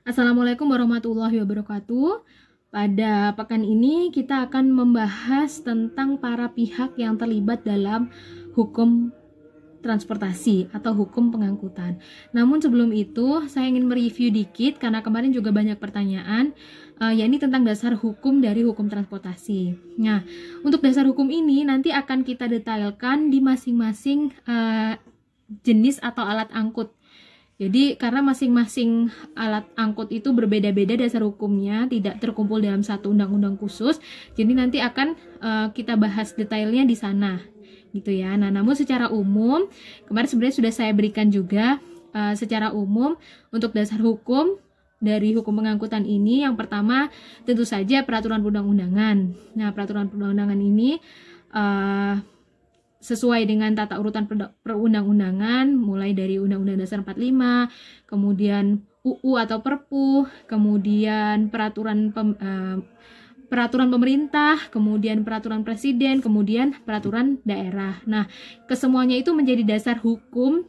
Assalamualaikum warahmatullahi wabarakatuh. Pada pekan ini kita akan membahas tentang para pihak yang terlibat dalam hukum transportasi atau hukum pengangkutan. Namun sebelum itu saya ingin mereview dikit karena kemarin juga banyak pertanyaan yakni tentang dasar hukum dari hukum transportasi. Nah, untuk dasar hukum ini nanti akan kita detailkan di masing-masing jenis atau alat angkut. Jadi karena masing-masing alat angkut itu berbeda-beda dasar hukumnya, tidak terkumpul dalam satu undang-undang khusus. Jadi nanti akan kita bahas detailnya di sana, gitu ya. Nah, namun secara umum kemarin sebenarnya sudah saya berikan juga secara umum untuk dasar hukum dari hukum pengangkutan ini. Yang pertama tentu saja peraturan perundang-undangan. Nah, peraturan perundang-undangan ini sesuai dengan tata urutan perundang-undangan, mulai dari Undang-Undang Dasar 45, kemudian UU atau Perpu, kemudian peraturan pemerintah, kemudian peraturan presiden, kemudian peraturan daerah. Nah, kesemuanya itu menjadi dasar hukum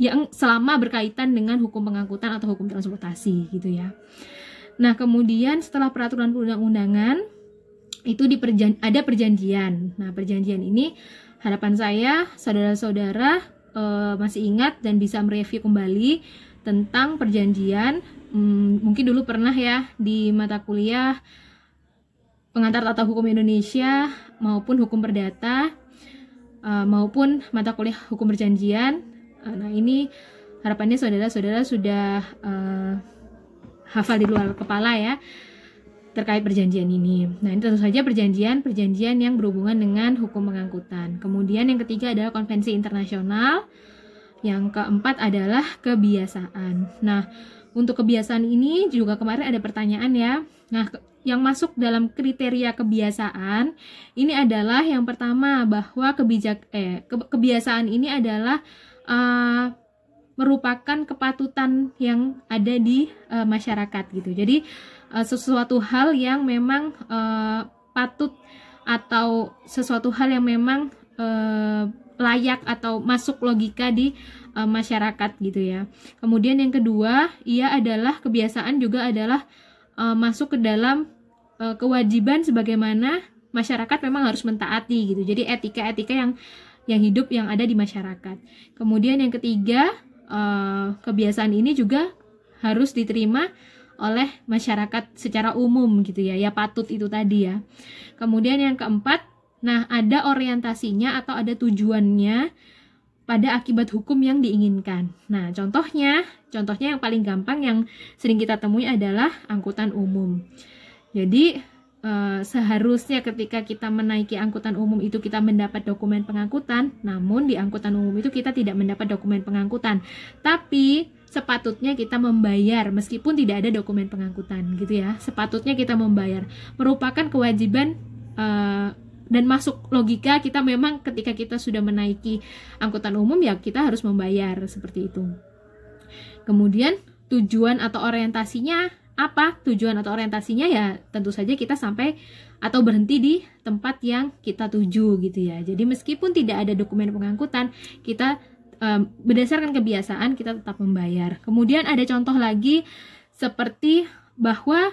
yang selama berkaitan dengan hukum pengangkutan atau hukum transportasi, gitu ya. Nah, kemudian setelah peraturan perundang-undangan itu ada perjanjian. Nah, perjanjian ini harapan saya saudara-saudara masih ingat dan bisa mereview kembali tentang perjanjian. Mungkin dulu pernah ya di mata kuliah pengantar tata hukum Indonesia maupun hukum perdata maupun mata kuliah hukum perjanjian. Nah, ini harapannya saudara-saudara sudah hafal di luar kepala ya terkait perjanjian ini. Nah, ini tentu saja perjanjian yang berhubungan dengan hukum pengangkutan. Kemudian yang ketiga adalah konvensi internasional. Yang keempat adalah kebiasaan. Nah, untuk kebiasaan ini juga kemarin ada pertanyaan ya. Nah, yang masuk dalam kriteria kebiasaan ini adalah yang pertama bahwa kebiasaan ini adalah merupakan kepatutan yang ada di masyarakat gitu. Jadi sesuatu hal yang memang patut atau sesuatu hal yang memang layak atau masuk logika di masyarakat gitu ya. Kemudian yang kedua, kebiasaan juga adalah masuk ke dalam kewajiban sebagaimana masyarakat memang harus mentaati gitu. Jadi etika-etika yang hidup yang ada di masyarakat. Kemudian yang ketiga, kebiasaan ini juga harus diterima oleh masyarakat secara umum gitu ya, ya patut itu tadi ya. Kemudian yang keempat, nah ada orientasinya atau ada tujuannya pada akibat hukum yang diinginkan. Nah, contohnya yang paling gampang yang sering kita temui adalah angkutan umum. Jadi seharusnya ketika kita menaiki angkutan umum itu kita mendapat dokumen pengangkutan, namun di angkutan umum itu kita tidak mendapat dokumen pengangkutan. Tapi sepatutnya kita membayar meskipun tidak ada dokumen pengangkutan gitu ya. Sepatutnya kita membayar. Merupakan kewajiban dan masuk logika kita memang ketika kita sudah menaiki angkutan umum ya kita harus membayar seperti itu. Kemudian tujuan atau orientasinya apa? Tujuan atau orientasinya ya tentu saja kita sampai atau berhenti di tempat yang kita tuju gitu ya. Jadi meskipun tidak ada dokumen pengangkutan, kita berdasarkan kebiasaan kita tetap membayar. Kemudian ada contoh lagi seperti bahwa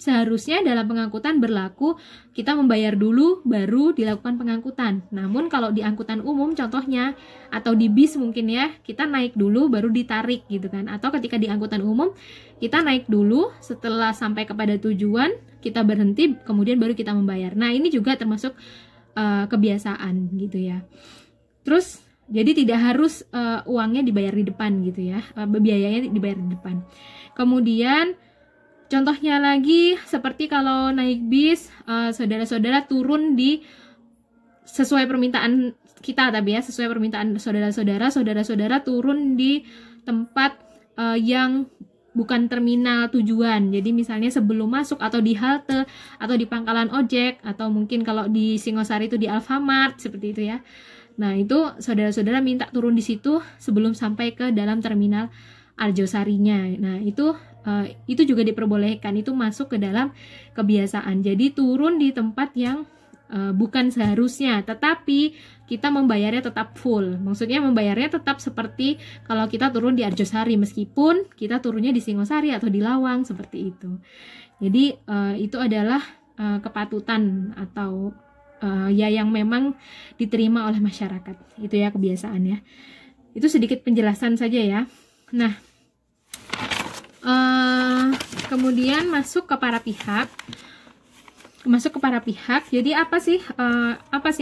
seharusnya dalam pengangkutan berlaku kita membayar dulu baru dilakukan pengangkutan. Namun kalau di angkutan umum contohnya atau di bis mungkin ya kita naik dulu baru ditarik gitu kan. Atau ketika di angkutan umum kita naik dulu setelah sampai kepada tujuan kita berhenti kemudian baru kita membayar. Nah, ini juga termasuk kebiasaan gitu ya. Terus jadi tidak harus uangnya dibayar di depan gitu ya, biayanya dibayar di depan. Kemudian contohnya lagi seperti kalau naik bis, saudara-saudara turun di sesuai permintaan kita tapi ya, sesuai permintaan saudara-saudara turun di tempat yang bukan terminal tujuan. Jadi misalnya sebelum masuk atau di halte atau di pangkalan ojek atau mungkin kalau di Singosari itu di Alfamart seperti itu ya. Nah, itu saudara-saudara minta turun di situ sebelum sampai ke dalam terminal Arjosarinya. Nah, itu juga diperbolehkan, itu masuk ke dalam kebiasaan. Jadi turun di tempat yang bukan seharusnya, tetapi kita membayarnya tetap full. Maksudnya membayarnya tetap seperti kalau kita turun di Arjosari, meskipun kita turunnya di Singosari atau di Lawang, seperti itu. Jadi itu adalah kepatutan atau ya yang memang diterima oleh masyarakat. Itu ya kebiasaannya. Itu sedikit penjelasan saja ya. Nah, kemudian masuk ke para pihak. Jadi apa sih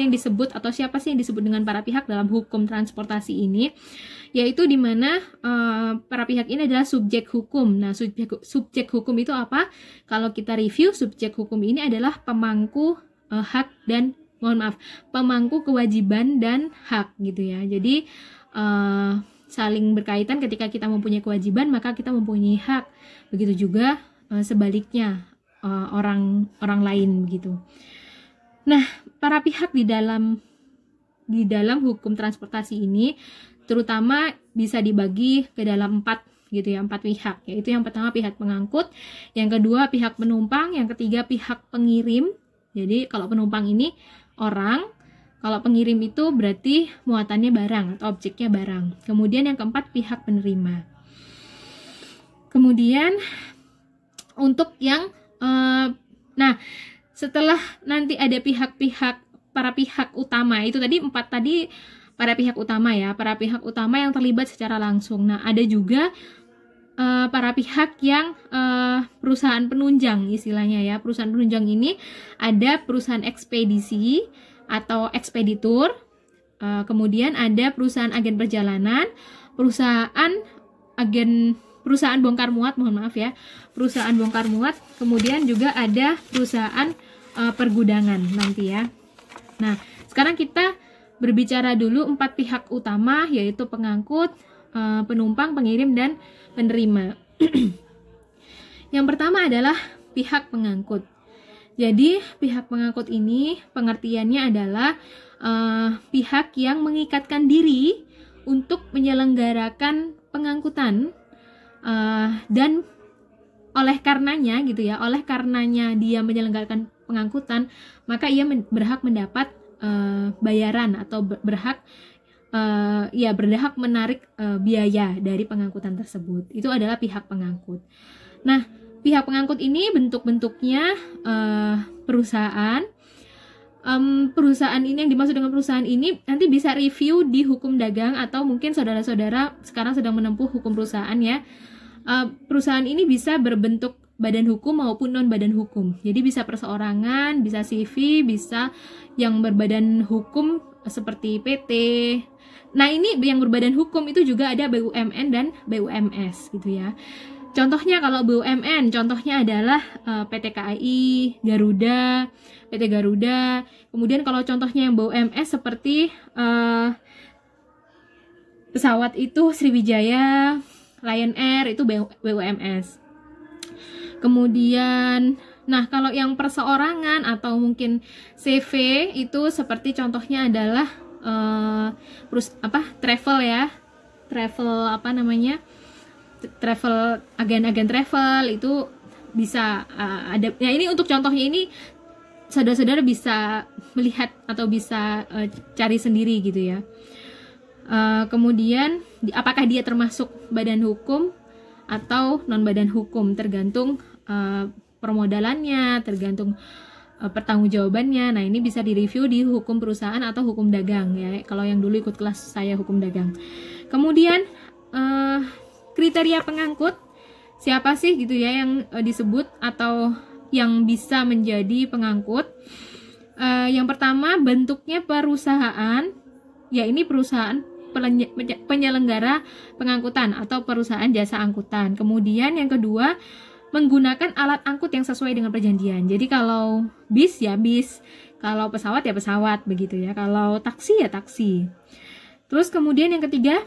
yang disebut atau siapa sih yang disebut dengan para pihak dalam hukum transportasi ini? Yaitu di mana para pihak ini adalah subjek hukum. Nah, subjek hukum itu apa? Kalau kita review, subjek hukum ini adalah pemangku hak dan pemangku kewajiban dan hak gitu ya. Jadi saling berkaitan. Ketika kita mempunyai kewajiban, maka kita mempunyai hak. Begitu juga sebaliknya, orang lain begitu. Nah, para pihak di dalam hukum transportasi ini terutama bisa dibagi ke dalam 4 gitu ya, 4 pihak, yaitu yang pertama pihak pengangkut, yang kedua pihak penumpang, yang ketiga pihak pengirim. Jadi kalau penumpang ini orang, kalau pengirim itu berarti muatannya barang atau objeknya barang. Kemudian yang keempat pihak penerima. Kemudian untuk yang nah, setelah nanti ada para pihak utama, itu tadi 4 tadi para pihak utama ya, para pihak utama yang terlibat secara langsung. Nah, ada juga para pihak yang perusahaan penunjang istilahnya ya. Perusahaan penunjang ini ada perusahaan ekspedisi atau ekspeditur, kemudian ada perusahaan agen perjalanan, perusahaan bongkar muat, mohon maaf ya, perusahaan bongkar muat, kemudian juga ada perusahaan pergudangan nanti ya. Nah, sekarang kita berbicara dulu 4 pihak utama, yaitu pengangkut, penumpang, pengirim, dan penerima. Yang pertama adalah pihak pengangkut. Jadi, pihak pengangkut ini pengertiannya adalah pihak yang mengikatkan diri untuk menyelenggarakan pengangkutan, dan oleh karenanya dia menyelenggarakan pengangkutan, maka ia berhak mendapat bayaran atau berhak menarik biaya dari pengangkutan tersebut. Itu adalah pihak pengangkut. Nah, pihak pengangkut ini bentuk-bentuknya perusahaan. Perusahaan ini, yang dimaksud dengan perusahaan ini nanti bisa review di hukum dagang, atau mungkin saudara-saudara sekarang sedang menempuh hukum perusahaan ya. Perusahaan ini bisa berbentuk badan hukum maupun non badan hukum. Jadi bisa perseorangan, bisa CV, bisa yang berbadan hukum seperti PT. Nah, ini yang berbadan hukum itu juga ada BUMN dan BUMS gitu ya. Contohnya kalau BUMN, contohnya adalah PT KAI, Garuda, PT Garuda. Kemudian kalau contohnya yang BUMS seperti pesawat itu Sriwijaya, Lion Air, itu BUMS. Kemudian, nah kalau yang perseorangan atau mungkin CV itu seperti contohnya adalah travel ya, agen-agen travel itu bisa ada. Nah, ini untuk contohnya ini saudara-saudara bisa melihat atau bisa cari sendiri gitu ya. Kemudian apakah dia termasuk badan hukum atau non badan hukum, tergantung permodalannya, tergantung pertanggungjawabannya. Nah, ini bisa direview di hukum perusahaan atau hukum dagang ya, kalau yang dulu ikut kelas saya hukum dagang. Kemudian kriteria pengangkut, siapa sih gitu ya yang disebut atau yang bisa menjadi pengangkut. Yang pertama, bentuknya perusahaan, ya ini perusahaan penyelenggara pengangkutan atau perusahaan jasa angkutan. Kemudian yang kedua, menggunakan alat angkut yang sesuai dengan perjanjian. Jadi kalau bis ya bis, kalau pesawat ya pesawat begitu ya, kalau taksi ya taksi. Terus kemudian yang ketiga,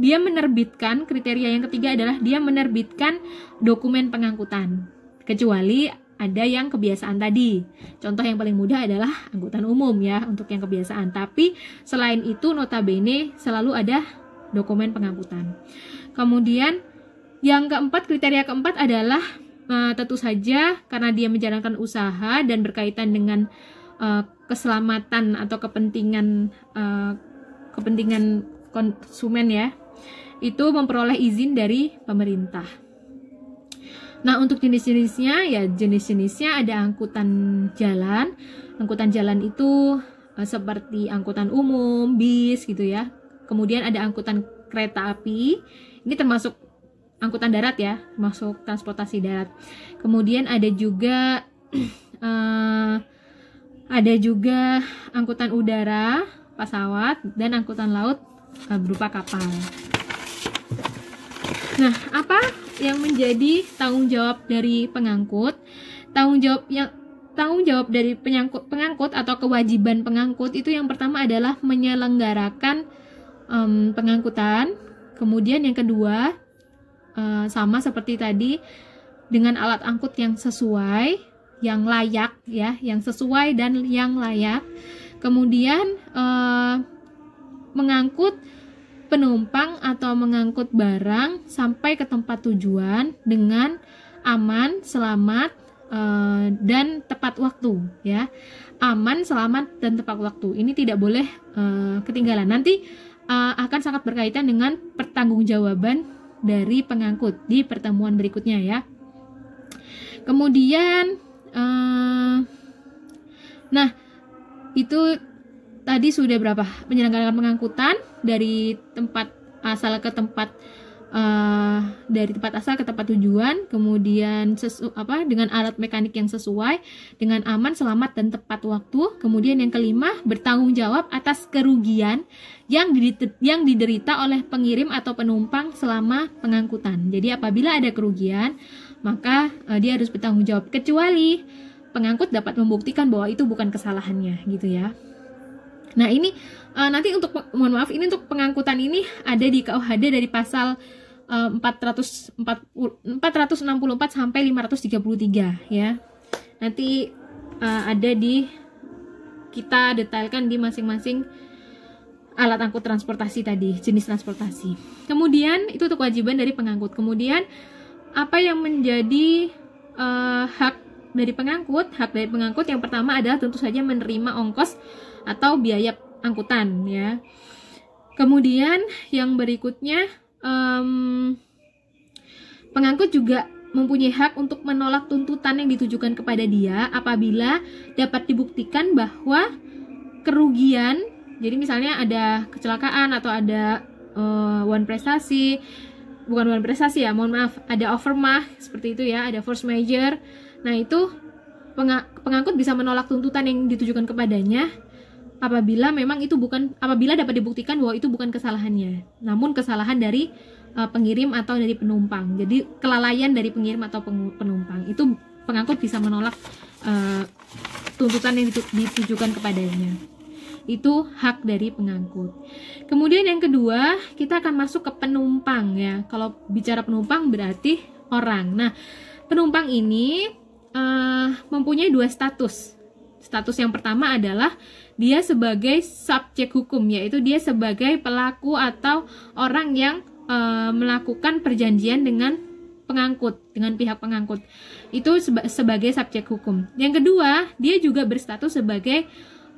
dia menerbitkan, kriteria yang ketiga adalah dia menerbitkan dokumen pengangkutan, kecuali ada yang kebiasaan tadi. Contoh yang paling mudah adalah angkutan umum ya, untuk yang kebiasaan. Tapi selain itu notabene selalu ada dokumen pengangkutan. Kemudian yang keempat, kriteria keempat adalah tentu saja karena dia menjalankan usaha dan berkaitan dengan keselamatan atau kepentingan konsumen ya, itu memperoleh izin dari pemerintah. Nah, untuk jenis-jenisnya ya, jenis-jenisnya ada angkutan jalan. Angkutan jalan itu seperti angkutan umum, bis gitu ya. Kemudian ada angkutan kereta api. Ini termasuk angkutan darat ya, masuk transportasi darat. Kemudian ada juga angkutan udara, pesawat, dan angkutan laut berupa kapal. Nah, apa yang menjadi tanggung jawab dari pengangkut? Tanggung jawab dari pengangkut atau kewajiban pengangkut itu yang pertama adalah menyelenggarakan pengangkutan. Kemudian yang kedua, sama seperti tadi, dengan alat angkut yang sesuai, yang layak ya, yang sesuai dan yang layak. Kemudian mengangkut penumpang atau mengangkut barang sampai ke tempat tujuan dengan aman, selamat, dan tepat waktu ya. Aman, selamat, dan tepat waktu. Ini tidak boleh ketinggalan. Nanti akan sangat berkaitan dengan pertanggungjawaban dari pengangkut di pertemuan berikutnya ya. Kemudian nah, itu tadi sudah berapa? Menyelenggarakan pengangkutan dari tempat asal ke tempat asal ke tempat tujuan, kemudian dengan alat mekanik yang sesuai, dengan aman, selamat, dan tepat waktu. Kemudian yang kelima, bertanggung jawab atas kerugian yang diderita oleh pengirim atau penumpang selama pengangkutan. Jadi apabila ada kerugian, maka dia harus bertanggung jawab, kecuali pengangkut dapat membuktikan bahwa itu bukan kesalahannya gitu ya. Nah, ini nanti ini untuk pengangkutan ini ada di KUHD dari pasal 464 sampai 533 ya. Nanti ada kita detailkan di masing-masing alat angkut transportasi tadi, jenis transportasi. Kemudian itu untuk kewajiban dari pengangkut. Kemudian apa yang menjadi hak dari pengangkut? Hak dari pengangkut yang pertama adalah tentu saja menerima ongkos atau biaya angkutan ya. Kemudian yang berikutnya, pengangkut juga mempunyai hak untuk menolak tuntutan yang ditujukan kepada dia apabila dapat dibuktikan bahwa kerugian, jadi misalnya ada kecelakaan atau ada ada overmah seperti itu ya, ada force majeure. Nah, itu pengangkut bisa menolak tuntutan yang ditujukan kepadanya apabila dapat dibuktikan bahwa itu bukan kesalahannya, namun kesalahan dari pengirim atau dari penumpang. Jadi kelalaian dari pengirim atau penumpang, itu pengangkut bisa menolak tuntutan yang ditujukan kepadanya. Itu hak dari pengangkut. Kemudian yang kedua, kita akan masuk ke penumpang ya. Kalau bicara penumpang berarti orang. Nah, penumpang ini mempunyai dua status. Status yang pertama adalah dia sebagai subjek hukum, yaitu dia sebagai pelaku atau orang yang melakukan perjanjian dengan pengangkut, dengan pihak pengangkut. Itu sebagai subjek hukum. Yang kedua, dia juga berstatus sebagai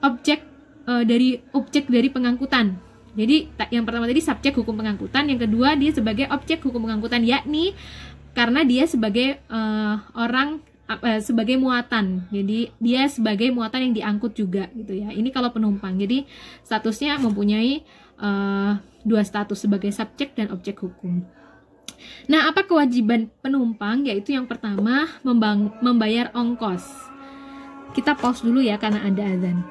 objek dari pengangkutan. Jadi yang pertama tadi subjek hukum pengangkutan, yang kedua dia sebagai objek hukum pengangkutan, yakni karena dia sebagai sebagai muatan. Jadi dia sebagai muatan yang diangkut juga gitu ya. Ini kalau penumpang. Jadi statusnya mempunyai dua status, sebagai subjek dan objek hukum. Nah, apa kewajiban penumpang? Yaitu yang pertama, membayar ongkos. Kita pause dulu ya karena ada azan.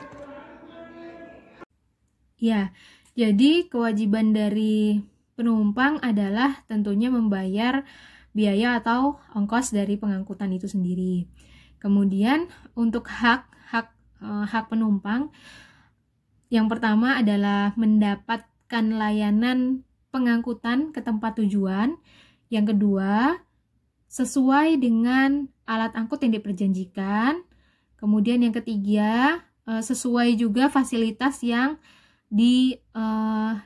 Ya, jadi kewajiban dari penumpang adalah tentunya membayar biaya atau ongkos dari pengangkutan itu sendiri. Kemudian untuk hak penumpang, yang pertama adalah mendapatkan layanan pengangkutan ke tempat tujuan. Yang kedua, sesuai dengan alat angkut yang diperjanjikan. Kemudian yang ketiga, sesuai juga fasilitas yang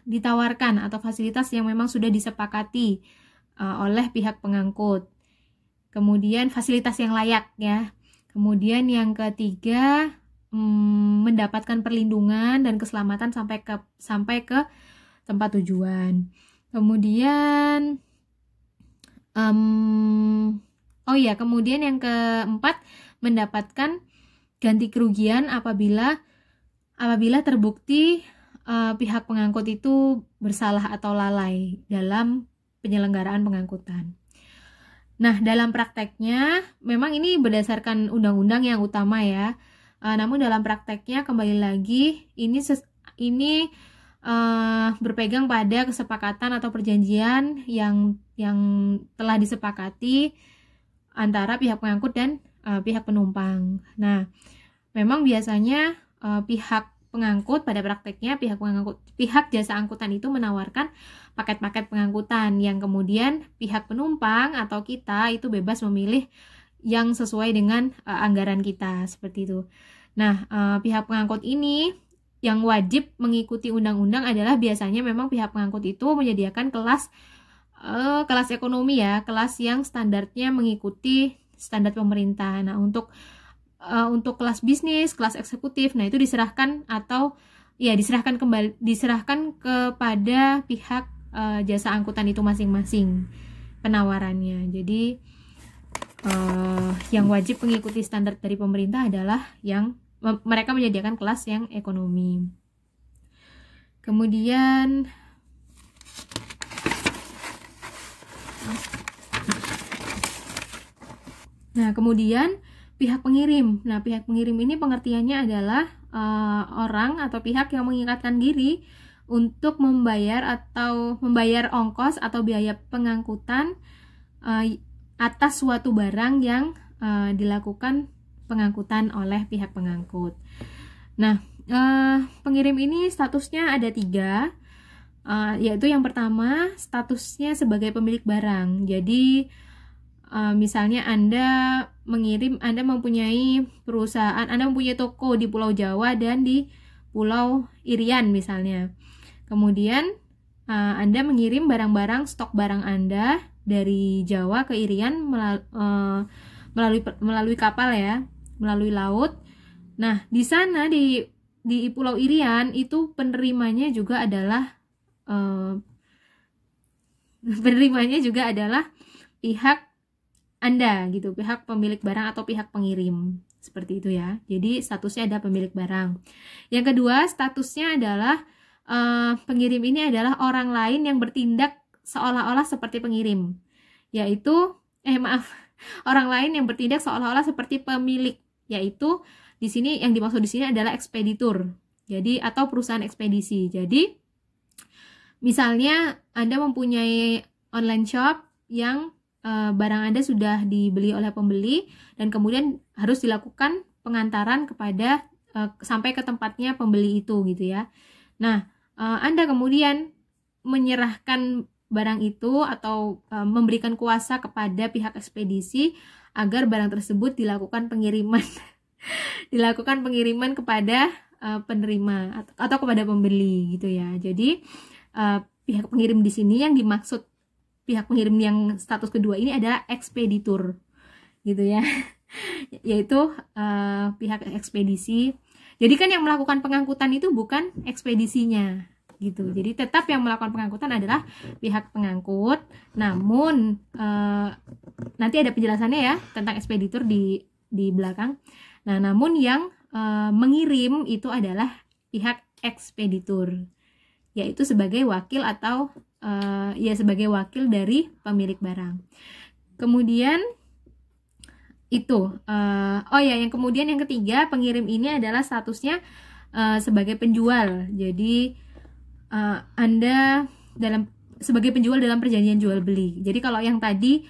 ditawarkan atau fasilitas yang memang sudah disepakati oleh pihak pengangkut. Kemudian fasilitas yang layak ya. Kemudian yang ketiga, mendapatkan perlindungan dan keselamatan sampai ke tempat tujuan. Kemudian kemudian yang keempat, mendapatkan ganti kerugian apabila terbukti pihak pengangkut itu bersalah atau lalai dalam penyelenggaraan pengangkutan. Nah, dalam prakteknya memang ini berdasarkan undang-undang yang utama ya. Namun dalam prakteknya kembali lagi ini berpegang pada kesepakatan atau perjanjian yang telah disepakati antara pihak pengangkut dan pihak penumpang. Nah, memang biasanya pihak pengangkut pada prakteknya pihak jasa angkutan itu menawarkan paket-paket pengangkutan yang kemudian pihak penumpang atau kita itu bebas memilih yang sesuai dengan anggaran kita, seperti itu. Nah, pihak pengangkut ini yang wajib mengikuti undang-undang adalah biasanya memang pihak pengangkut itu menyediakan kelas ekonomi ya, kelas yang standarnya mengikuti standar pemerintah. Nah, untuk kelas bisnis, kelas eksekutif, nah itu diserahkan kepada pihak jasa angkutan itu masing-masing penawarannya. Jadi yang wajib mengikuti standar dari pemerintah adalah yang mereka menyediakan kelas yang ekonomi. Kemudian pihak pengirim. Nah, pihak pengirim ini pengertiannya adalah orang atau pihak yang mengikatkan diri untuk membayar ongkos atau biaya pengangkutan atas suatu barang yang dilakukan pengangkutan oleh pihak pengangkut. Nah, pengirim ini statusnya ada 3, yaitu yang pertama statusnya sebagai pemilik barang. Jadi misalnya Anda mempunyai perusahaan, Anda mempunyai toko di Pulau Jawa dan di Pulau Irian misalnya. Kemudian Anda mengirim barang-barang stok barang Anda dari Jawa ke Irian melalui kapal ya, melalui laut. Nah, di sana di Pulau Irian itu penerimanya juga adalah pihak Anda gitu, pihak pemilik barang atau pihak pengirim, seperti itu ya. Jadi statusnya ada pemilik barang. Yang kedua, statusnya adalah pengirim ini adalah orang lain yang bertindak seolah-olah seperti pengirim, yaitu orang lain yang bertindak seolah-olah seperti pemilik, yaitu di sini yang dimaksud di sini adalah ekspeditur. Jadi atau perusahaan ekspedisi. Jadi misalnya Anda mempunyai online shop yang barang Anda sudah dibeli oleh pembeli dan kemudian harus dilakukan pengantaran kepada sampai ke tempatnya pembeli itu gitu ya. Nah, Anda kemudian menyerahkan barang itu atau memberikan kuasa kepada pihak ekspedisi agar barang tersebut dilakukan pengiriman kepada penerima atau kepada pembeli gitu ya. Jadi pihak pengirim di sini yang dimaksud pihak pengirim yang status kedua ini adalah ekspeditur gitu ya, yaitu pihak ekspedisi. Jadi kan yang melakukan pengangkutan itu bukan ekspedisinya gitu. Jadi tetap yang melakukan pengangkutan adalah pihak pengangkut. Namun nanti ada penjelasannya ya tentang ekspeditur di belakang. Nah, namun yang mengirim itu adalah pihak ekspeditur, yaitu sebagai wakil atau sebagai wakil dari pemilik barang. Kemudian itu yang ketiga, pengirim ini adalah statusnya sebagai penjual. Jadi Anda sebagai penjual dalam perjanjian jual beli. Jadi kalau yang tadi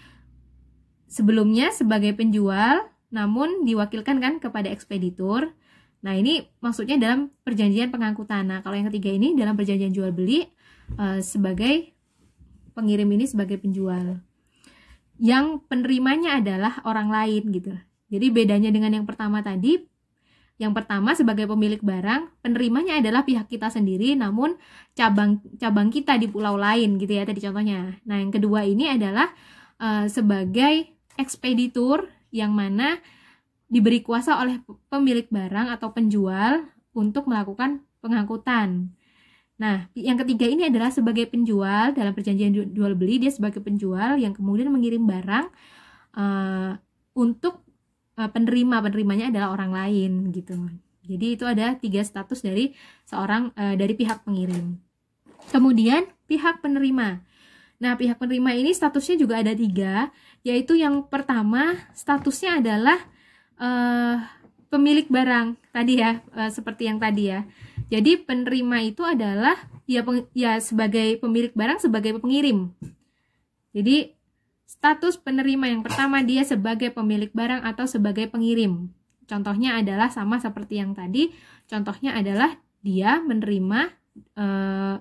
sebelumnya sebagai penjual namun diwakilkan kan kepada ekspeditur. Nah, ini maksudnya dalam perjanjian pengangkutan. Nah, kalau yang ketiga ini dalam perjanjian jual beli sebagai pengirim ini sebagai penjual. Yang penerimanya adalah orang lain gitu. Jadi bedanya dengan yang pertama tadi, yang pertama sebagai pemilik barang, penerimanya adalah pihak kita sendiri, namun cabang kita di pulau lain gitu ya tadi contohnya. Nah, yang kedua ini adalah sebagai ekspeditur, yang mana diberi kuasa oleh pemilik barang atau penjual untuk melakukan pengangkutan. Nah, yang ketiga ini adalah sebagai penjual dalam perjanjian jual beli, dia sebagai penjual yang kemudian mengirim barang untuk penerimanya adalah orang lain gitu. Jadi itu ada 3 status dari seorang dari pihak pengirim. Kemudian pihak penerima. Nah, pihak penerima ini statusnya juga ada 3, yaitu yang pertama statusnya adalah pemilik barang tadi ya, seperti yang tadi ya. Jadi penerima itu adalah ya sebagai pemilik barang, sebagai pengirim. Jadi status penerima yang pertama dia sebagai pemilik barang atau sebagai pengirim. Contohnya adalah sama seperti yang tadi. Contohnya adalah dia menerima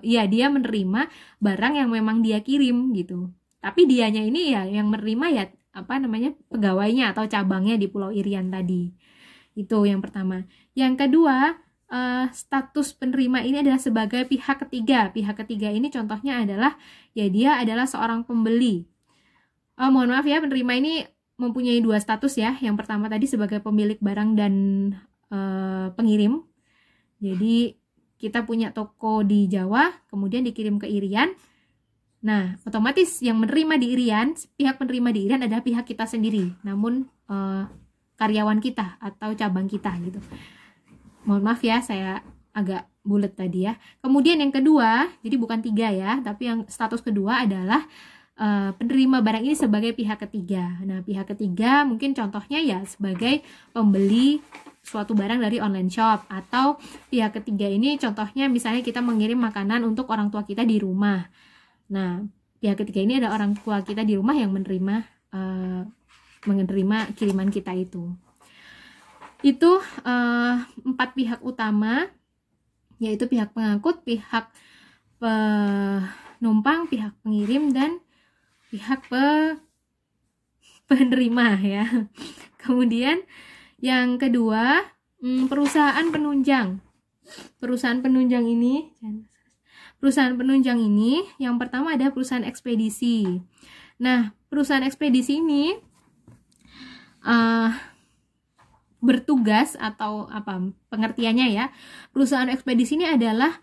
dia menerima barang yang memang dia kirim gitu. Tapi dianya ini ya yang menerima ya pegawainya atau cabangnya di Pulau Irian tadi. Itu yang pertama. Yang kedua, status penerima ini adalah sebagai pihak ketiga. Pihak ketiga ini contohnya adalah ya dia adalah seorang pembeli. Mohon maaf ya, penerima ini mempunyai 2 status ya. Yang pertama tadi sebagai pemilik barang dan pengirim. Jadi kita punya toko di Jawa, kemudian dikirim ke Irian. Nah, otomatis yang menerima di Irian, pihak penerima di Irian adalah pihak kita sendiri, namun karyawan kita atau cabang kita gitu. Mohon maaf ya, saya agak bulat tadi ya. Kemudian yang kedua, jadi bukan 3 ya, tapi yang status kedua adalah penerima barang ini sebagai pihak ketiga. Nah, pihak ketiga mungkin contohnya ya sebagai pembeli suatu barang dari online shop, atau pihak ketiga ini contohnya misalnya kita mengirim makanan untuk orang tua kita di rumah. Nah, pihak ketiga ini ada orang tua kita di rumah yang menerima kiriman kita itu. Itu 4 pihak utama, yaitu pihak pengangkut, pihak penumpang, pihak pengirim, dan pihak penerima ya. Kemudian yang kedua, perusahaan penunjang. Perusahaan penunjang ini yang pertama ada perusahaan ekspedisi. Nah, perusahaan ekspedisi ini bertugas atau pengertiannya ya. Perusahaan ekspedisi ini adalah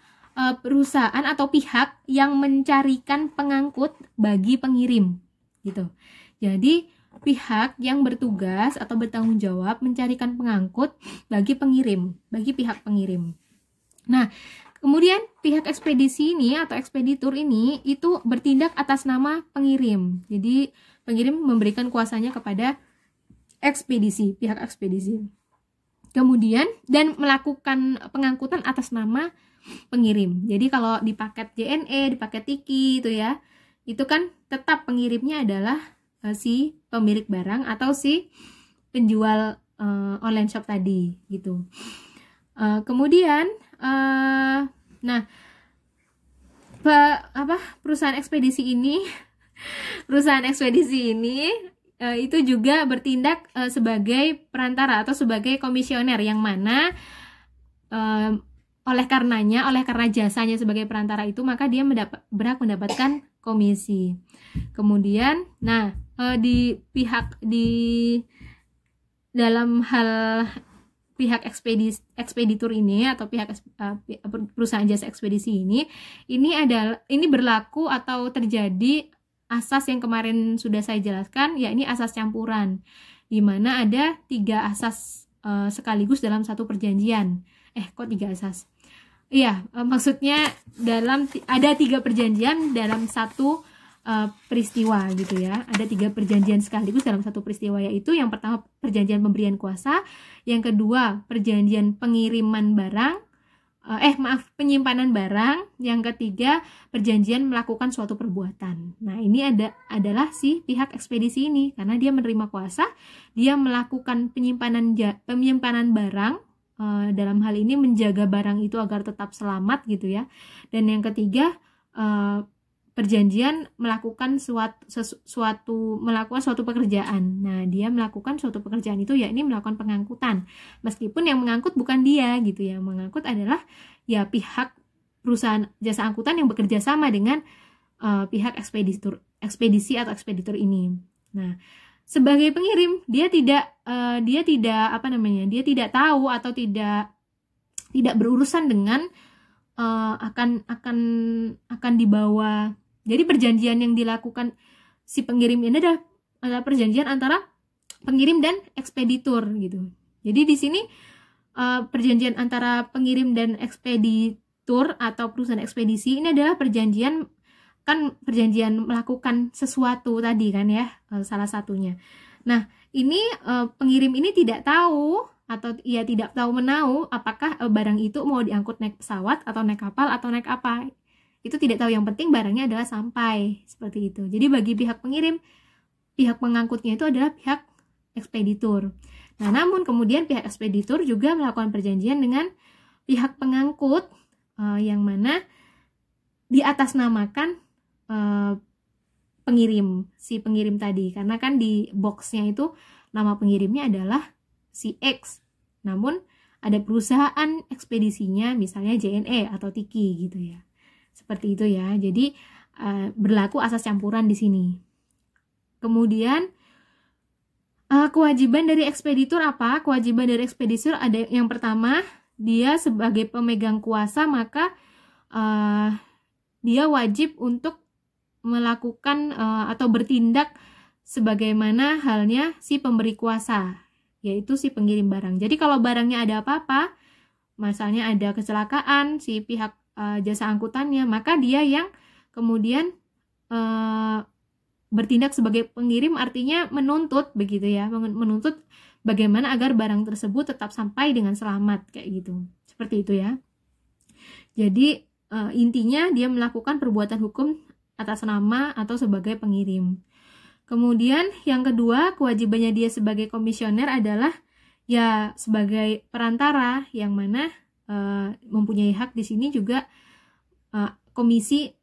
perusahaan atau pihak yang mencarikan pengangkut bagi pengirim gitu. Jadi pihak yang bertugas atau bertanggung jawab mencarikan pengangkut bagi pengirim, bagi pihak pengirim. Nah, kemudian pihak ekspedisi ini atau ekspeditur ini itu bertindak atas nama pengirim. Jadi pengirim memberikan kuasanya kepada ekspedisi, pihak ekspedisi. Kemudian dan melakukan pengangkutan atas nama pengirim. Jadi kalau di paket JNE, di paket Tiki itu ya, itu kan tetap pengirimnya adalah si pemilik barang atau si penjual online shop tadi gitu. Kemudian perusahaan ekspedisi ini itu juga bertindak sebagai perantara atau sebagai komisioner, yang mana oleh karena jasanya sebagai perantara itu, maka dia berhak mendapatkan komisi. Kemudian dalam hal pihak ekspeditur ini atau pihak perusahaan jasa ekspedisi ini berlaku atau terjadi asas yang kemarin sudah saya jelaskan, yakni asas campuran, di mana ada 3 asas sekaligus dalam satu perjanjian. Kok 3 asas? Iya, maksudnya ada 3 perjanjian dalam satu peristiwa gitu ya. Ada 3 perjanjian sekaligus dalam satu peristiwa, yaitu yang pertama perjanjian pemberian kuasa, yang kedua perjanjian penyimpanan barang, yang ketiga perjanjian melakukan suatu perbuatan. Nah, ini adalah si pihak ekspedisi ini, karena dia menerima kuasa, dia melakukan penyimpanan barang, dalam hal ini menjaga barang itu agar tetap selamat gitu ya. Dan yang ketiga perjanjian melakukan suatu pekerjaan. Nah, dia melakukan suatu pekerjaan itu yakni melakukan pengangkutan. Meskipun yang mengangkut bukan dia gitu ya. Mengangkut adalah ya pihak perusahaan jasa angkutan yang bekerja sama dengan pihak ekspedisi atau ekspeditur ini. Nah, sebagai pengirim dia tidak apa namanya, dia tidak tahu atau tidak berurusan dengan akan dibawa. Jadi perjanjian yang dilakukan si pengirim ini adalah perjanjian antara pengirim dan ekspeditur gitu. Jadi di sini perjanjian antara pengirim dan ekspeditur atau perusahaan ekspedisi ini adalah perjanjian melakukan sesuatu tadi kan ya, salah satunya. Nah, ini pengirim ini tidak tahu atau ia tidak tahu menahu apakah barang itu mau diangkut naik pesawat atau naik kapal atau naik apa. Itu tidak tahu, yang penting barangnya adalah sampai, seperti itu. Jadi bagi pihak pengirim, pihak pengangkutnya itu adalah pihak ekspeditur. Nah, namun kemudian pihak ekspeditur juga melakukan perjanjian dengan pihak pengangkut yang mana diatasnamakan pengirim, si pengirim tadi, karena kan di boxnya itu nama pengirimnya adalah si X, namun ada perusahaan ekspedisinya misalnya JNE atau Tiki gitu ya, seperti itu ya. Jadi berlaku asas campuran di sini. Kemudian kewajiban dari ekspeditur apa? Kewajiban dari ekspeditur ada yang pertama, dia sebagai pemegang kuasa maka dia wajib untuk melakukan atau bertindak sebagaimana halnya si pemberi kuasa, yaitu si pengirim barang. Jadi kalau barangnya ada apa-apa, misalnya ada kecelakaan si pihak jasa angkutannya, maka dia yang kemudian bertindak sebagai pengirim, artinya menuntut begitu ya, menuntut bagaimana agar barang tersebut tetap sampai dengan selamat, kayak gitu. Seperti itu ya. Jadi intinya dia melakukan perbuatan hukum atas nama atau sebagai pengirim. Kemudian yang kedua, kewajibannya dia sebagai komisioner adalah ya sebagai perantara, yang mana mempunyai hak di sini juga komisi,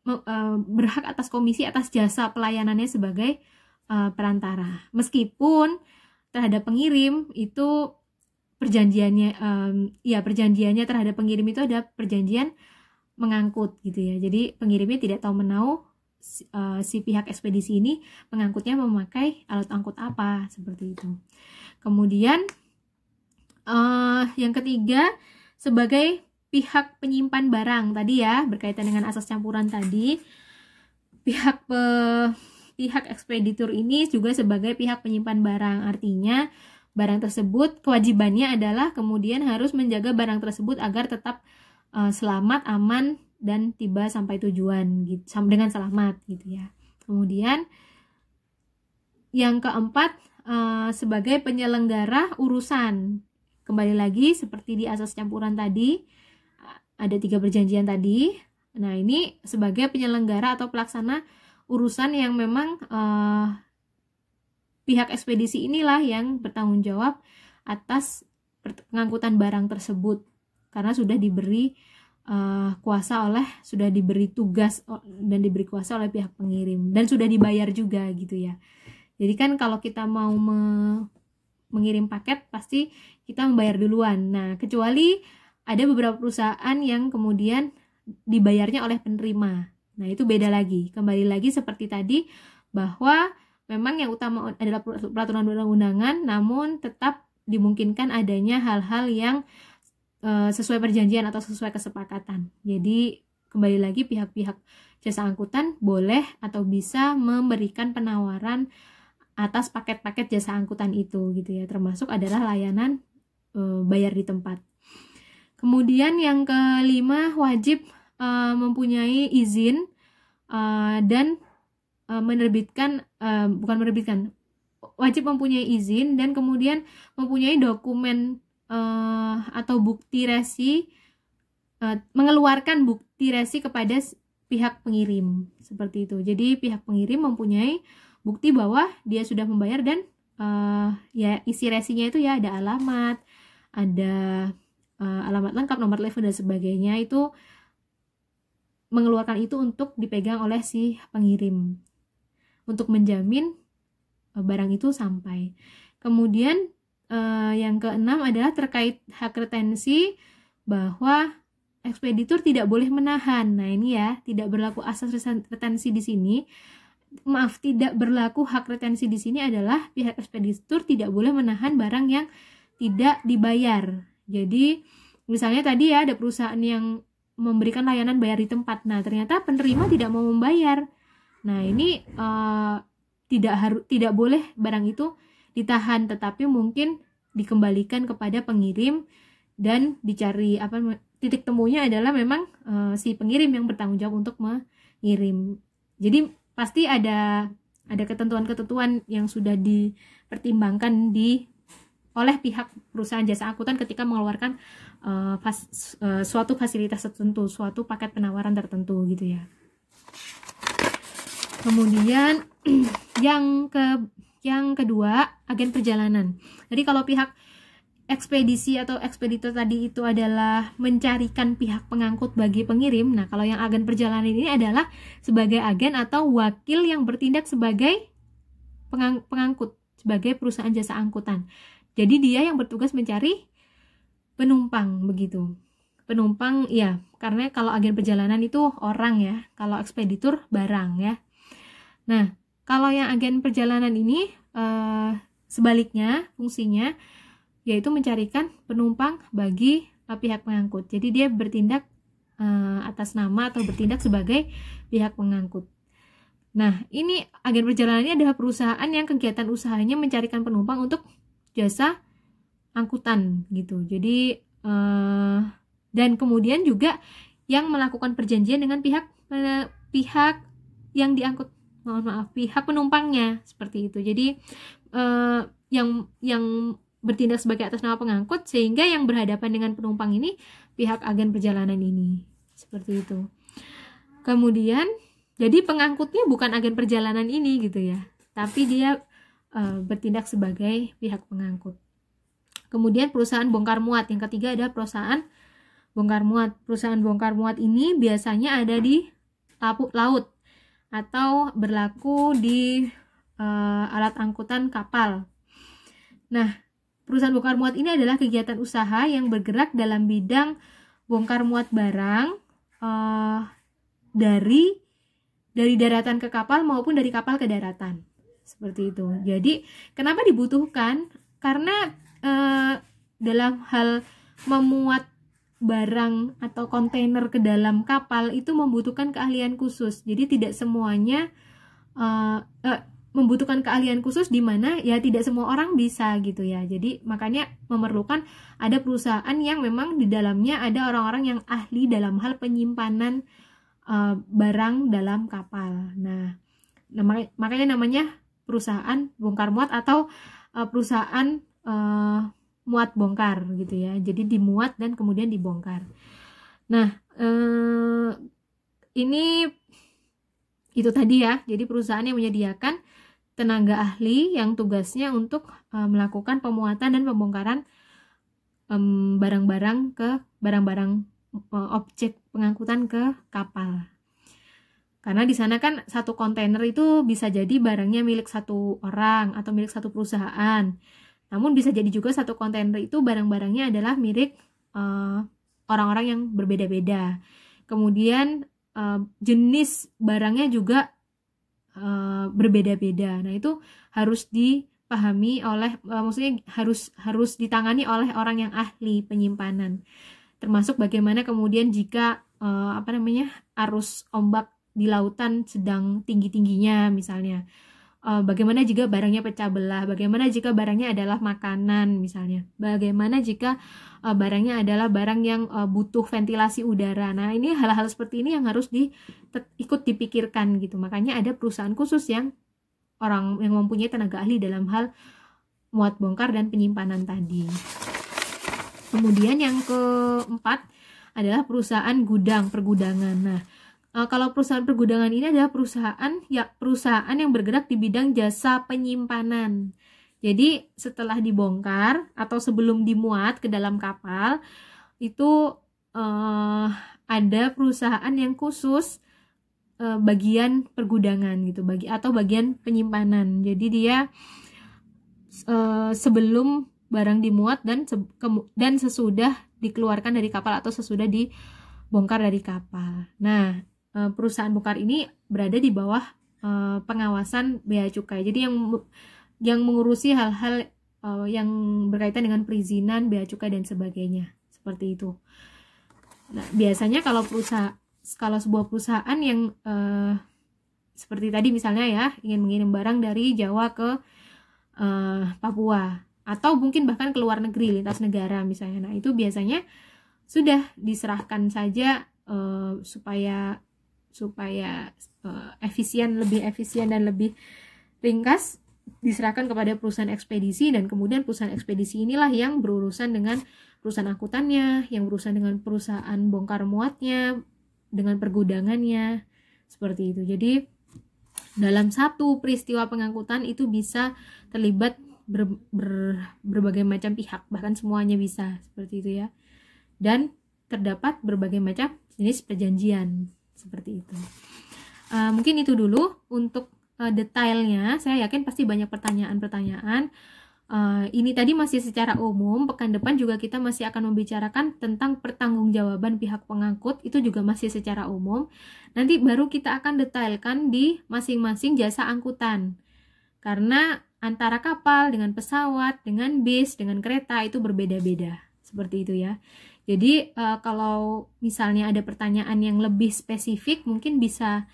berhak atas komisi atas jasa pelayanannya sebagai perantara. Meskipun terhadap pengirim itu perjanjiannya perjanjiannya terhadap pengirim itu ada perjanjian mengangkut gitu ya. Jadi pengirimnya tidak tahu menahu si pihak ekspedisi ini mengangkutnya memakai alat angkut apa, seperti itu. Kemudian yang ketiga, sebagai pihak penyimpan barang tadi ya, berkaitan dengan asas campuran tadi, pihak ekspeditur ini juga sebagai pihak penyimpan barang. Artinya barang tersebut kewajibannya adalah kemudian harus menjaga barang tersebut agar tetap selamat, aman, dan tiba sampai tujuan gitu, dengan selamat gitu ya. Kemudian yang keempat, sebagai penyelenggara urusan. Kembali lagi seperti di asas campuran tadi, ada 3 perjanjian tadi. Nah, ini sebagai penyelenggara atau pelaksana urusan yang memang pihak ekspedisi inilah yang bertanggung jawab atas pengangkutan barang tersebut, karena sudah diberi sudah diberi tugas dan diberi kuasa oleh pihak pengirim, dan sudah dibayar juga gitu ya. Jadi kan kalau kita mau mengirim paket pasti kita membayar duluan. Nah, kecuali ada beberapa perusahaan yang kemudian dibayarnya oleh penerima. Nah, itu beda lagi. Kembali lagi seperti tadi, bahwa memang yang utama adalah peraturan perundang-undangan, namun tetap dimungkinkan adanya hal-hal yang sesuai perjanjian atau sesuai kesepakatan. Jadi kembali lagi pihak-pihak jasa angkutan boleh atau bisa memberikan penawaran atas paket-paket jasa angkutan itu gitu ya, termasuk adalah layanan bayar di tempat. Kemudian yang kelima, wajib mempunyai izin dan wajib mempunyai izin dan kemudian mempunyai dokumen atau bukti resi, mengeluarkan bukti resi kepada pihak pengirim, seperti itu. Jadi pihak pengirim mempunyai bukti bahwa dia sudah membayar, dan ya isi resinya itu ya ada alamat, ada alamat lengkap, nomor telepon dan sebagainya. Itu mengeluarkan itu untuk dipegang oleh si pengirim untuk menjamin barang itu sampai. Kemudian yang keenam adalah terkait hak retensi, bahwa ekspeditur tidak boleh menahan. Nah, ini ya, tidak berlaku asas retensi di sini. tidak berlaku hak retensi di sini adalah pihak ekspeditur tidak boleh menahan barang yang tidak dibayar. Jadi misalnya tadi ya ada perusahaan yang memberikan layanan bayar di tempat. Nah, ternyata penerima tidak mau membayar. Nah, ini tidak boleh barang itu ditahan, tetapi mungkin dikembalikan kepada pengirim dan dicari titik temunya adalah memang si pengirim yang bertanggung jawab untuk mengirim. Jadi pasti ada ketentuan-ketentuan yang sudah dipertimbangkan oleh pihak perusahaan jasa angkutan ketika mengeluarkan suatu fasilitas tertentu, suatu paket penawaran tertentu gitu ya. Kemudian yang kedua, agen perjalanan. Jadi kalau pihak ekspedisi atau ekspeditor tadi itu adalah mencarikan pihak pengangkut bagi pengirim. Nah, kalau yang agen perjalanan ini adalah sebagai agen atau wakil yang bertindak sebagai pengangkut, sebagai perusahaan jasa angkutan. Jadi dia yang bertugas mencari penumpang begitu. Penumpang ya, karena kalau agen perjalanan itu orang ya, kalau ekspeditur barang ya. Nah, kalau yang agen perjalanan ini sebaliknya fungsinya yaitu mencarikan penumpang bagi pihak pengangkut. Jadi dia bertindak atas nama atau bertindak sebagai pihak pengangkut. Nah, ini agen perjalanan ini adalah perusahaan yang kegiatan usahanya mencarikan penumpang untuk jasa angkutan gitu. Jadi dan kemudian juga yang melakukan perjanjian dengan pihak yang diangkut, pihak penumpangnya seperti itu. Jadi yang bertindak sebagai atas nama pengangkut, sehingga yang berhadapan dengan penumpang ini pihak agen perjalanan ini, seperti itu. Kemudian jadi pengangkutnya bukan agen perjalanan ini gitu ya, tapi dia bertindak sebagai pihak pengangkut. Kemudian perusahaan bongkar muat, yang ketiga ada perusahaan bongkar muat. Perusahaan bongkar muat ini biasanya ada di laut atau berlaku di alat angkutan kapal. Nah, perusahaan bongkar muat ini adalah kegiatan usaha yang bergerak dalam bidang bongkar muat barang dari daratan ke kapal maupun dari kapal ke daratan. Seperti itu. Jadi, kenapa dibutuhkan? Karena dalam hal memuat barang atau kontainer ke dalam kapal itu membutuhkan keahlian khusus. Jadi tidak semuanya membutuhkan keahlian khusus di mana ya tidak semua orang bisa gitu ya. Jadi makanya memerlukan ada perusahaan yang memang di dalamnya ada orang-orang yang ahli dalam hal penyimpanan barang dalam kapal. Nah, makanya namanya perusahaan bongkar muat atau perusahaan muat bongkar gitu ya. Jadi dimuat dan kemudian dibongkar. Nah, ini itu tadi ya. Jadi perusahaan yang menyediakan tenaga ahli yang tugasnya untuk melakukan pemuatan dan pembongkaran barang-barang objek pengangkutan ke kapal. Karena di sana kan satu kontainer itu bisa jadi barangnya milik satu orang atau milik satu perusahaan. Namun bisa jadi juga satu kontainer itu barang-barangnya adalah milik orang-orang yang berbeda-beda. Kemudian jenis barangnya juga berbeda-beda. Nah, itu harus dipahami oleh maksudnya harus ditangani oleh orang yang ahli penyimpanan. Termasuk bagaimana kemudian jika arus ombak di lautan sedang tinggi-tingginya misalnya. Bagaimana jika barangnya pecah belah, bagaimana jika barangnya adalah makanan misalnya, bagaimana jika barangnya adalah barang yang butuh ventilasi udara. Nah, ini hal-hal seperti ini yang harus ikut dipikirkan gitu. Makanya ada perusahaan khusus yang orang yang mempunyai tenaga ahli dalam hal muat bongkar dan penyimpanan tadi. Kemudian yang keempat adalah perusahaan gudang pergudangan. Nah, kalau perusahaan pergudangan ini adalah perusahaan yang bergerak di bidang jasa penyimpanan. Jadi setelah dibongkar atau sebelum dimuat ke dalam kapal itu ada perusahaan yang khusus bagian pergudangan gitu, atau bagian penyimpanan. Jadi dia sebelum barang dimuat dan sesudah dikeluarkan dari kapal atau sesudah dibongkar dari kapal. Nah, perusahaan bongkar ini berada di bawah pengawasan bea cukai. Jadi yang mengurusi hal-hal yang berkaitan dengan perizinan, bea cukai dan sebagainya, seperti itu. Nah, biasanya kalau sebuah perusahaan yang seperti tadi misalnya ya, ingin mengirim barang dari Jawa ke Papua, atau mungkin bahkan ke luar negeri, lintas negara misalnya. Nah, itu biasanya sudah diserahkan saja supaya lebih efisien dan lebih ringkas, diserahkan kepada perusahaan ekspedisi, dan kemudian perusahaan ekspedisi inilah yang berurusan dengan perusahaan angkutannya, yang berurusan dengan perusahaan bongkar muatnya, dengan pergudangannya, seperti itu. Jadi dalam satu peristiwa pengangkutan itu bisa terlibat berbagai macam pihak, bahkan semuanya bisa, seperti itu ya. Dan terdapat berbagai macam jenis perjanjian, seperti itu. Mungkin itu dulu untuk detailnya. Saya yakin pasti banyak pertanyaan-pertanyaan. Ini tadi masih secara umum. Pekan depan juga kita masih akan membicarakan tentang pertanggungjawaban pihak pengangkut, itu juga masih secara umum. Nanti baru kita akan detailkan di masing-masing jasa angkutan, karena antara kapal dengan pesawat, dengan bis, dengan kereta itu berbeda-beda, seperti itu ya. Jadi kalau misalnya ada pertanyaan yang lebih spesifik, mungkin bisa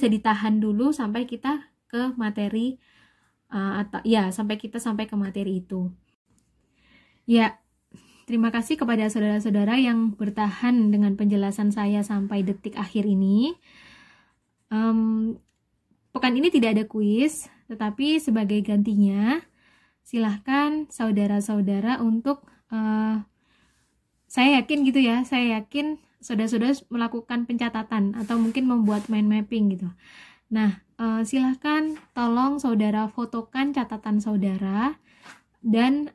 ditahan dulu sampai kita ke materi sampai ke materi itu. Ya, terima kasih kepada saudara-saudara yang bertahan dengan penjelasan saya sampai detik akhir ini. Pekan ini tidak ada kuis, tetapi sebagai gantinya silahkan saudara-saudara untuk saya yakin saudara-saudara melakukan pencatatan atau mungkin membuat mind mapping gitu. Nah, silahkan tolong saudara fotokan catatan saudara dan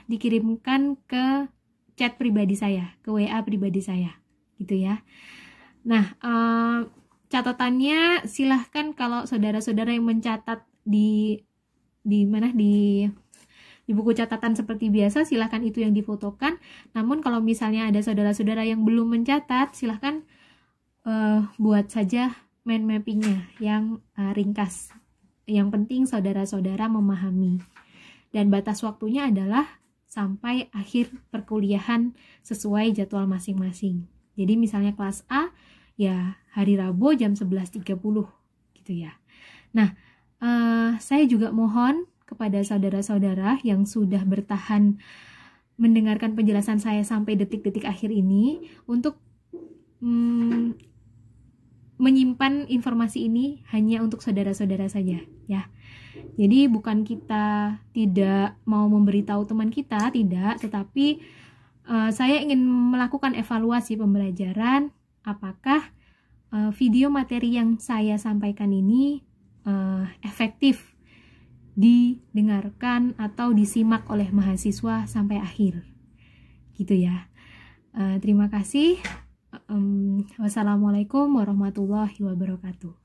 dikirimkan ke chat pribadi saya, ke WA pribadi saya, gitu ya. Nah, catatannya silahkan, kalau saudara-saudara yang mencatat di buku catatan seperti biasa, silahkan itu yang difotokan. Namun kalau misalnya ada saudara-saudara yang belum mencatat, silahkan buat saja mind mappingnya yang ringkas. Yang penting saudara-saudara memahami. Dan batas waktunya adalah sampai akhir perkuliahan sesuai jadwal masing-masing. Jadi misalnya kelas A, ya hari Rabu jam 11.30 gitu ya. Nah, saya juga mohon kepada saudara-saudara yang sudah bertahan mendengarkan penjelasan saya sampai detik-detik akhir ini untuk menyimpan informasi ini hanya untuk saudara-saudara saja ya. Jadi bukan kita tidak mau memberitahu teman kita, tidak, tetapi saya ingin melakukan evaluasi pembelajaran, apakah video materi yang saya sampaikan ini efektif didengarkan atau disimak oleh mahasiswa sampai akhir, gitu ya. Terima kasih. Wassalamualaikum warahmatullahi wabarakatuh.